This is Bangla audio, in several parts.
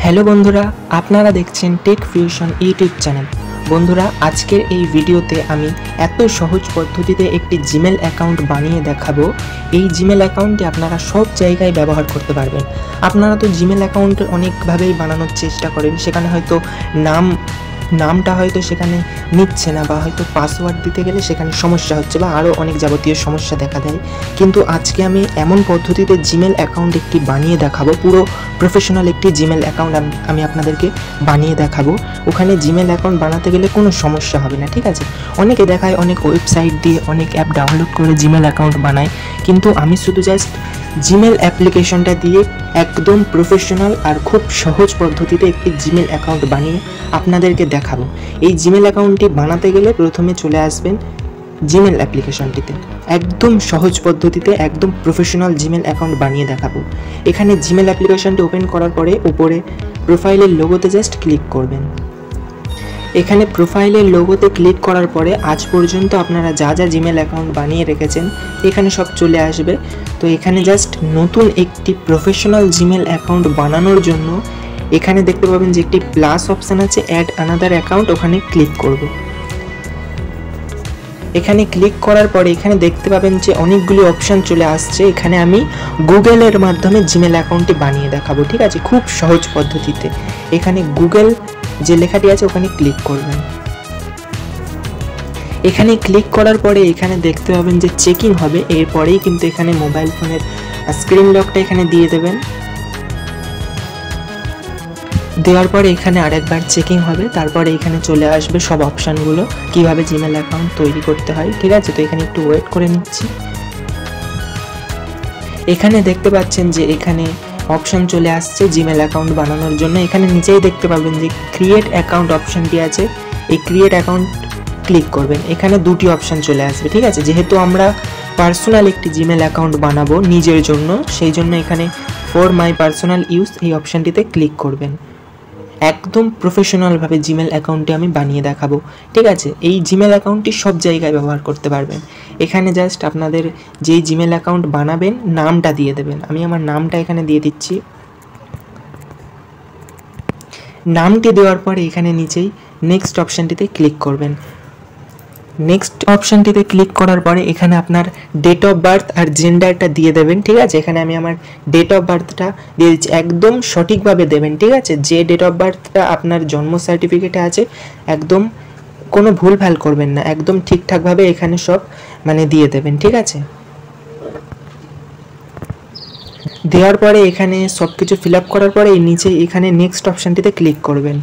হ্যালো বন্ধুরা, আপনারা দেখছেন টেক ফিউশন ইউটিউব চ্যানেল। বন্ধুরা, আজকের এই ভিডিওতে আমি এত সহজ পদ্ধতিতে একটি জিমেল অ্যাকাউন্ট বানিয়ে দেখাবো। এই জিমেল অ্যাকাউন্টটি আপনারা সব জায়গায় ব্যবহার করতে পারবেন। আপনারা তো জিমেল অ্যাকাউন্ট অনেকভাবেই বানানোর চেষ্টা করেন, সেখানে হয়তো নামটা হয়তো সেখানে নিচ্ছে না, বা হয়তো পাসওয়ার্ড দিতে গেলে সেখানে সমস্যা হচ্ছে, বা আরও অনেক যাবতীয় সমস্যা দেখা দেয়। কিন্তু আজকে আমি এমন পদ্ধতিতে জিমেল অ্যাকাউন্ট একটি বানিয়ে দেখাবো, পুরো প্রফেশনাল একটি জিমেল অ্যাকাউন্ট আমি আপনাদেরকে বানিয়ে দেখাবো। ওখানে জিমেল অ্যাকাউন্ট বানাতে গেলে কোনো সমস্যা হবে না, ঠিক আছে? অনেকে দেখায় অনেক ওয়েবসাইট দিয়ে অনেক অ্যাপ ডাউনলোড করে জিমেল অ্যাকাউন্ট বানায়, কিন্তু আমি শুধু জাস্ট জিমেল অ্যাপ্লিকেশনটা দিয়ে একদম প্রফেশনাল আর খুব সহজ পদ্ধতিতে একটি জিমেল অ্যাকাউন্ট বানিয়ে আপনাদেরকে দেখাবো। এই জিমেল অ্যাকাউন্টটি বানাতে গেলে প্রথমে চলে আসবেন জিমেল অ্যাপ্লিকেশনটিতে। একদম সহজ পদ্ধতিতে একদম প্রফেশনাল জিমেল অ্যাকাউন্ট বানিয়ে দেখাবো। এখানে জিমেল অ্যাপ্লিকেশনটি ওপেন করার পরে উপরে প্রোফাইলের লোগোতে জাস্ট ক্লিক করবেন। এখানে প্রোফাইলের লোগোতে ক্লিক করার পরে আজ পর্যন্ত আপনারা যা যা জিমেল অ্যাকাউন্ট বানিয়ে রেখেছেন এখানে সব চলে আসবে। তো এখানে জাস্ট নতুন একটি প্রফেশনাল জিমেল অ্যাকাউন্ট বানানোর জন্য এখানে দেখতে পাবেন যে একটি প্লাস অপশান আছে, অ্যাড আনাদার অ্যাকাউন্ট, ওখানে ক্লিক করব। এখানে ক্লিক করার পরে এখানে দেখতে পাবেন যে অনেকগুলি অপশান চলে আসছে। এখানে আমি গুগলের মাধ্যমে জিমেল অ্যাকাউন্টটি বানিয়ে দেখাবো, ঠিক আছে? খুব সহজ পদ্ধতিতে। এখানে গুগল যে লেখাটি আছে ওখানে ক্লিক করবেন। এখানে ক্লিক করার পরে এখানে দেখতে পাবেন যে চেকিং হবে, এরপরেই কিন্তু এখানে মোবাইল ফোনের স্ক্রিন লকটা এখানে দিয়ে দেবেন। দেওয়ার পরে এখানে আরেকবার চেকিং হবে, তারপরে এখানে চলে আসবে সব অপশানগুলো কিভাবে জিমেল অ্যাকাউন্ট তৈরি করতে হয়, ঠিক আছে? তো এখানে একটু ওয়েট করে নিচ্ছি। এখানে দেখতে পাচ্ছেন যে এখানে অপশান চলে আসছে জিমেল অ্যাকাউন্ট বানানোর জন্য। এখানে নিচেই দেখতে পাবেন যে ক্রিয়েট অ্যাকাউন্ট অপশানটি আছে, এই ক্রিয়েট অ্যাকাউন্ট ক্লিক করবেন। এখানে দুটি অপশান চলে আসবে, ঠিক আছে? যেহেতু আমরা পার্সোনাল একটি জিমেল অ্যাকাউন্ট বানাবো নিজের জন্য, সেই জন্য এখানে ফর মাই পার্সোনাল ইউজ এই অপশানটিতে ক্লিক করবেন। একদম প্রফেশনালভাবে জিমেল অ্যাকাউন্টটি আমি বানিয়ে দেখাবো, ঠিক আছে? এই জিমেল অ্যাকাউন্টটি সব জায়গায় ব্যবহার করতে পারবেন। এখানে জাস্ট আপনাদের যেই জিমেল অ্যাকাউন্ট বানাবেন নামটা দিয়ে দেবেন। আমি আমার নামটা এখানে দিয়ে দিচ্ছি। নামটি দেওয়ার পরে এখানে নিচেই নেক্সট অপশানটিতে ক্লিক করবেন। নেক্সট অপশানটিতে ক্লিক করার পরে এখানে আপনার ডেট অফ বার্থ আর জেন্ডারটা দিয়ে দেবেন, ঠিক আছে? এখানে আমি আমার ডেট অফ বার্থটা দিয়ে দিচ্ছি। একদম সঠিকভাবে দেবেন, ঠিক আছে? যে ডেট অফ বার্থটা আপনার জন্ম সার্টিফিকেটে আছে একদম কোনো ভুলভাল করবেন না, একদম ঠিকঠাকভাবে এখানে সব দিয়ে দেবেন, ঠিক আছে? দেওয়ার পরে এখানে সব কিছু ফিল আপ করার পরে নিচে এখানে নেক্সট অপশানটিতে ক্লিক করবেন।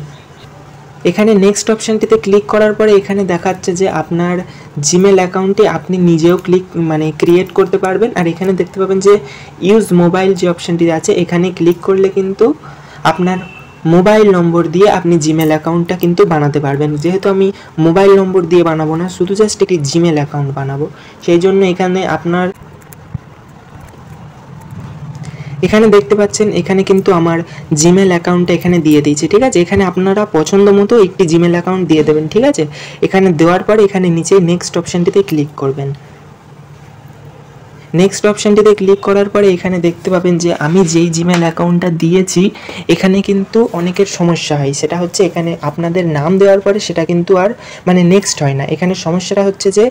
এখানে নেক্সট অপশানটিতে ক্লিক করার পরে এখানে দেখাচ্ছে যে আপনার জিমেল অ্যাকাউন্টে আপনি নিজেও ক্রিয়েট করতে পারবেন। আর এখানে দেখতে পাবেন যে ইউজ মোবাইল যে অপশানটি আছে এখানে ক্লিক করলে কিন্তু আপনার মোবাইল নম্বর দিয়ে আপনি জিমেল অ্যাকাউন্টটা কিন্তু বানাতে পারবেন। যেহেতু আমি মোবাইল নম্বর দিয়ে বানাবো না, শুধু জাস্ট একটি জিমেল অ্যাকাউন্ট বানাবো, সেই জন্য এখানে এখানে দেখতে পাচ্ছেন এখানে কিন্তু আমার জিমেল অ্যাকাউন্টটা এখানে দিয়ে দিয়েছে, ঠিক আছে? এখানে আপনারা পছন্দ মতো একটি জিমেল অ্যাকাউন্ট দিয়ে দেবেন, ঠিক আছে? এখানে দেওয়ার পরে এখানে নিচে নেক্সট অপশানটিতে ক্লিক করবেন। নেক্সট অপশানটিতে ক্লিক করার পরে এখানে দেখতে পাবেন যে আমি যেই জিমেল অ্যাকাউন্টটা দিয়েছি এখানে কিন্তু অনেকের সমস্যা হয়। সেটা হচ্ছে এখানে আপনাদের নাম দেওয়ার পরে সেটা কিন্তু আর নেক্সট হয় না। এখানে সমস্যাটা হচ্ছে যে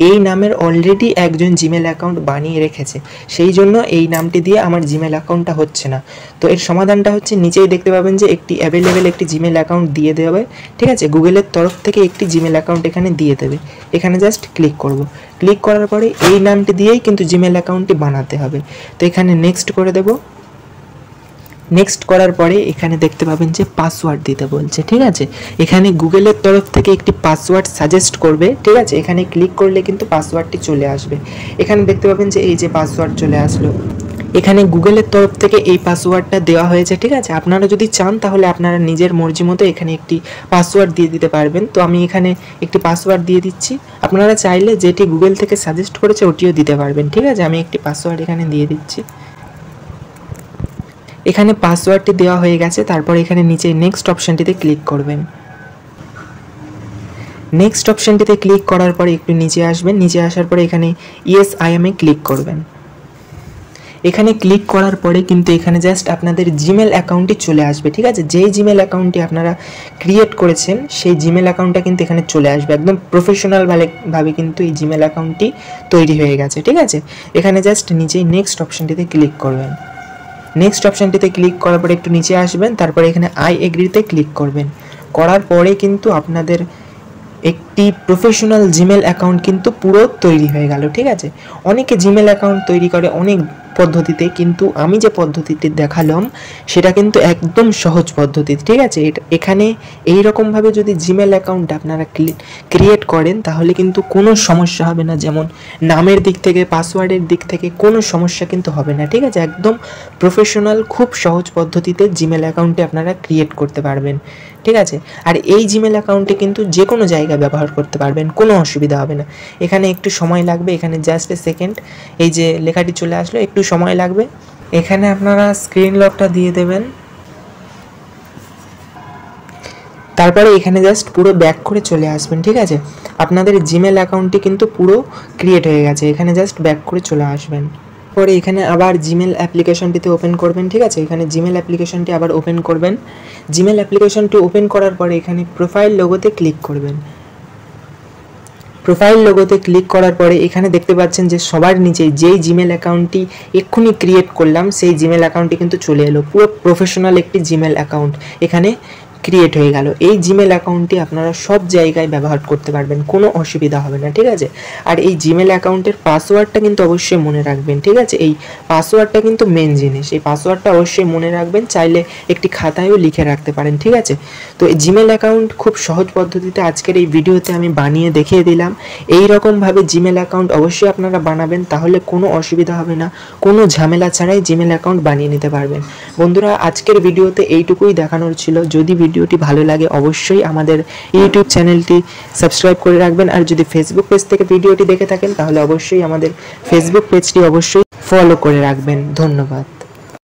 এই নামের অলরেডি একজন জিমেল অ্যাকাউন্ট বানিয়ে রেখেছে, সেই জন্য এই নামটি দিয়ে আমার জিমেল অ্যাকাউন্টটা হচ্ছে না। তো এর সমাধানটা হচ্ছে নিচেই দেখতে পাবেন যে একটি অ্যাভেলেবেল একটি জিমেল অ্যাকাউন্ট দিয়ে দেবে, ঠিক আছে? গুগলের তরফ থেকে একটি জিমেল অ্যাকাউন্ট এখানে দিয়ে দেবে। এখানে জাস্ট ক্লিক করব। ক্লিক করার পরে এই নামটি দিয়েই কিন্তু জিমেল অ্যাকাউন্টটি বানাতে হবে। তো এখানে নেক্সট করে দেব। নেক্সট করার পরে এখানে দেখতে পাবেন যে পাসওয়ার্ড দিতে বলছে, ঠিক আছে? এখানে গুগলের তরফ থেকে একটি পাসওয়ার্ড সাজেস্ট করবে, ঠিক আছে? এখানে ক্লিক করলে কিন্তু পাসওয়ার্ডটি চলে আসবে। এখানে দেখতে পাবেন যে এই যে পাসওয়ার্ড চলে আসলো। এখানে গুগলের তরফ থেকে এই পাসওয়ার্ডটা দেওয়া হয়েছে, ঠিক আছে? আপনারা যদি চান তাহলে আপনারা নিজের মর্জি মতো এখানে একটি পাসওয়ার্ড দিয়ে দিতে পারবেন। তো আমি এখানে একটি পাসওয়ার্ড দিয়ে দিচ্ছি। আপনারা চাইলে যেটি গুগল থেকে সাজেস্ট করেছে ওটিও দিতে পারবেন, ঠিক আছে? আমি একটি পাসওয়ার্ড এখানে দিয়ে দিচ্ছি। এখানে পাসওয়ার্ডটি দেওয়া হয়ে গেছে। তারপর এখানে নিচে নেক্সট অপশানটিতে ক্লিক করবেন। নেক্সট অপশানটিতে ক্লিক করার পরে একটু নিচে আসবেন। নিচে আসার পরে এখানে yes I M A click করবেন। এখানে ক্লিক করার পরে কিন্তু এখানে জাস্ট আপনাদের জিমেল অ্যাকাউন্টটি চলে আসবে, ঠিক আছে। যেই জিমেল অ্যাকাউন্টটি আপনারা ক্রিয়েট করেছেন সেই জিমেল অ্যাকাউন্টটা কিন্তু এখানে চলে আসবে, একদম প্রফেশনাল ভাবে কিন্তু এই জিমেল অ্যাকাউন্টটি তৈরি হয়ে গেছে, ঠিক আছে। এখানে জাস্ট নিচেই নেক্সট অপশানটিতে ক্লিক করবেন। নেক্সট অপশানটিতে ক্লিক করার পরে একটু নিচে আসবেন, তারপরে এখানে আই এগ্রিতে ক্লিক করবেন। করার পরে কিন্তু আপনাদের একটি প্রফেশনাল জিমেল অ্যাকাউন্ট কিন্তু পুরো তৈরি হয়ে গেল, ঠিক আছে। অনেকে জিমেল অ্যাকাউন্ট তৈরি করে অনেক পদ্ধতিতে, কিন্তু আমি যে পদ্ধতিটি দেখালাম সেটা কিন্তু একদম সহজ পদ্ধতি, ঠিক আছে। এখানে এই রকমভাবে যদি জিমেল অ্যাকাউন্ট আপনারা ক্রিয়েট করেন তাহলে কিন্তু কোনো সমস্যা হবে না, যেমন নামের দিক থেকে, পাসওয়ার্ডের দিক থেকে কোনো সমস্যা কিন্তু হবে না, ঠিক আছে। একদম প্রফেশনাল খুব সহজ পদ্ধতিতে জিমেল অ্যাকাউন্টে আপনারা ক্রিয়েট করতে পারবেন, ঠিক আছে। আর এই জিমেল অ্যাকাউন্টে কিন্তু যে কোনো জায়গায় ব্যবহার করতে পারবেন, কোনো অসুবিধা হবে না। এখানে একটু সময় লাগবে, এখানে জাস্ট এ সেকেন্ড এই যে লেখাটি চলে আসলো, একটু সময় লাগবে। এখানে আপনারা স্ক্রিন লকটা দিয়ে দেবেন, তারপরে এখানে জাস্ট পুরো ব্যাক করে চলে আসবেন, ঠিক আছে। আপনাদের জিমেল অ্যাকাউন্টটি কিন্তু পুরো ক্রিয়েট হয়ে গেছে, এখানে জাস্ট ব্যাক করে চলে আসবেন। পরে এখানে আবার জিমেল অ্যাপ্লিকেশনটিতে ওপেন করবেন, ঠিক আছে। এখানে জিমেল অ্যাপ্লিকেশনটি আবার ওপেন করবেন। জিমেল অ্যাপ্লিকেশনটি ওপেন করার পরে এখানে প্রোফাইল লোগোতে ক্লিক করবেন। প্রোফাইল লোগোতে ক্লিক করার পরে এখানে দেখতে পাচ্ছেন যে সবার নিচে যেই জিমেল অ্যাকাউন্টটি এক্ষুনি ক্রিয়েট করলাম সেই জিমেল অ্যাকাউন্টটি কিন্তু চলে এলো, পুরো প্রফেশনাল একটি জিমেল অ্যাকাউন্ট এখানে ক্রিয়েট হয়ে গেল। এই জিমেল অ্যাকাউন্টটি আপনারা সব জায়গায় ব্যবহার করতে পারবেন, কোনো অসুবিধা হবে না, ঠিক আছে। আর এই জিমেল অ্যাকাউন্টের পাসওয়ার্ডটা কিন্তু অবশ্যই মনে রাখবেন, ঠিক আছে। এই পাসওয়ার্ডটা কিন্তু মেন জিনিস, এই পাসওয়ার্ডটা অবশ্যই মনে রাখবেন, চাইলে একটি খাতায়ও লিখে রাখতে পারেন, ঠিক আছে। তো এই জিমেল অ্যাকাউন্ট খুব সহজ পদ্ধতিতে আজকের এই ভিডিওতে আমি বানিয়ে দেখিয়ে দিলাম। এই রকমভাবে জিমেল অ্যাকাউন্ট অবশ্যই আপনারা বানাবেন, তাহলে কোনো অসুবিধা হবে না, কোনো ঝামেলা ছাড়াই জিমেল অ্যাকাউন্ট বানিয়ে নিতে পারবেন। বন্ধুরা, আজকের ভিডিওতে এইটুকুই দেখানোর ছিল। যদি ভিডিওটি ভালো লাগে অবশ্যই আমাদের ইউটিউব চ্যানেলটি সাবস্ক্রাইব করে রাখবেন, আর যদি ফেসবুক পেজ থেকে ভিডিওটি দেখে থাকেন তাহলে অবশ্যই আমাদের ফেসবুক পেজটি অবশ্যই ফলো করে রাখবেন। ধন্যবাদ।